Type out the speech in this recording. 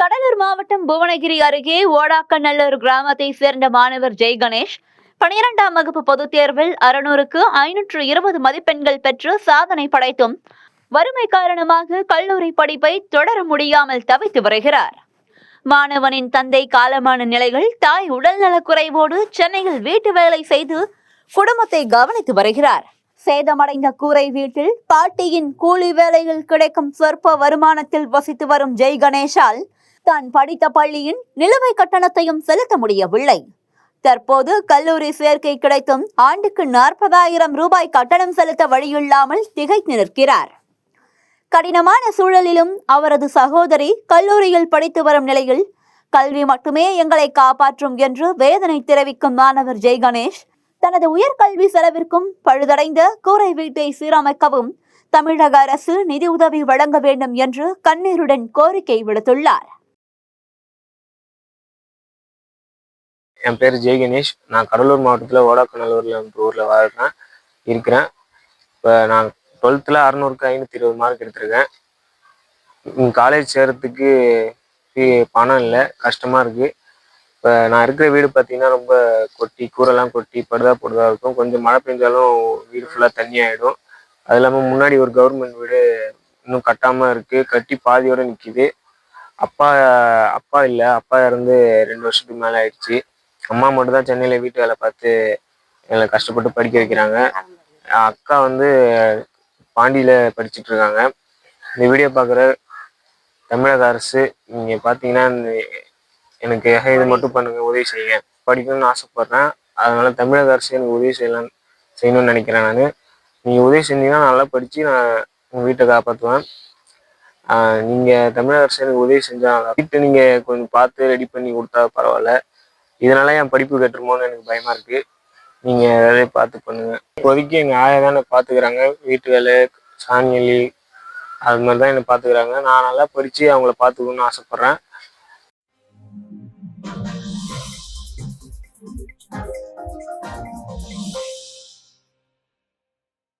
கடலூர் மாவட்டம் புவனகிரி அருகே ஓடாக்கநல்லூர் கிராமத்தை சேர்ந்த மாணவர் ஜெய் கணேஷ் 12ஆம் வகுப்பு பொதுத் தேர்வில் 600க்கு 520 மதிப்பெண்கள் பெற்று சாதனை படைத்தும் வறுமை காரணமாக கல்லூரி படிப்பை தொடர முடியாமல் தவித்து வருகிறார். மாணவனின் தந்தை காலமான நிலையில் தாய் உடல்நலக்குறைவோடு சென்னையில் வீட்டு வேலை செய்து குடும்பத்தை கவனித்து வருகிறார். சேதமடைந்த கூரை வீட்டில் பாட்டியின் கூலி வேலையில் கிடைக்கும் சொற்ப வருமானத்தில் வசித்து வரும் ஜெய் கணேஷால் தான் படித்த பள்ளியின் நிலுவை கட்டணத்தையும் செலுத்த முடியவில்லை. தற்போது கல்லூரி சேர்க்கை கிடைத்தும் ஆண்டுக்கு 40,000 ரூபாய் கட்டணம் செலுத்த வழியில்லாமல் திகைத்து நிற்கிறார். கடினமான சூழலிலும் அவரது சகோதரி கல்லூரியில் படித்து வரும் நிலையில் கல்வி மட்டுமே எங்களை காப்பாற்றும் என்று வேதனை தெரிவிக்கும் மாணவர் ஜெய் கணேஷ் தனது உயர்கல்வி செலவிற்கும் பழுதடைந்த கூரை வீட்டை சீரமைக்கவும் தமிழக அரசு நிதி உதவி வழங்க வேண்டும் என்று கண்ணீருடன் கோரிக்கை விடுத்துள்ளார். என் பேர் ஜெய் கணேஷ். நான் கடலூர் மாவட்டத்தில் ஓடாக்கநல்லூர்ல ஊரில் இருக்கிறேன். இப்போ நான் 12th 600க்கு 520 மார்க் எடுத்திருக்கேன். காலேஜ் சேர்றதுக்கு பணம் இல்லை, கஷ்டமாக இருக்குது. இப்போ நான் இருக்கிற வீடு பார்த்தீங்கன்னா ரொம்ப கொட்டி கூரெல்லாம் கொட்டி படுதா இருக்கும். கொஞ்சம் மழை பெஞ்சாலும் வீடு ஃபுல்லாக தண்ணி ஆகிடும். அது இல்லாமல் முன்னாடி ஒரு கவர்மெண்ட் வீடு இன்னும் கட்டாமல் இருக்குது, கட்டி பாதியோடு நிற்கிது. அப்பா இல்லை, அப்பா இறந்து 2 வருஷத்துக்கு மேலே ஆயிடுச்சு. அம்மா மட்டும் தான் சென்னையில் வீட்டு வேலை பார்த்து எங்களை கஷ்டப்பட்டு படிக்க வைக்கிறாங்க. அக்கா பாண்டியில் படிச்சுட்டு இருக்காங்க. இந்த வீடியோ பார்க்குற தமிழக அரசு நீங்கள் பார்த்தீங்கன்னா எனக்கு இது மட்டும் பண்ணுங்கள், உதவி செய்யுங்க. படிக்கணும்னு ஆசைப்பட்றேன். அதனால் தமிழக அரசு எனக்கு உதவி செய்யணும்னு நினைக்கிறேன். நீங்கள் உதவி செஞ்சீங்கன்னா நல்லா படித்து நான் உங்கள் வீட்டை காப்பாற்றுவேன். நீங்கள் தமிழக அரசு எனக்கு உதவி செஞ்சால் வீட்டை நீங்கள் கொஞ்சம் பார்த்து ரெடி பண்ணி கொடுத்தா பரவாயில்ல. இதனால என் படிப்பு கட்டுருமோன்னு எனக்கு பயமாக இருக்குது. நீங்கள் வேலையை பார்த்து பண்ணுங்கள். இப்போதைக்கு எங்கள் ஆயா தான் என்னை பார்த்துக்கிறாங்க. வீட்டு வேலை, சாணி அள்ளி அது மாதிரி தான் என்னை பார்த்துக்கிறாங்க. நான் நல்லா படித்து அவங்கள பார்த்துக்கணுன்னு ஆசைப்பட்றேன்.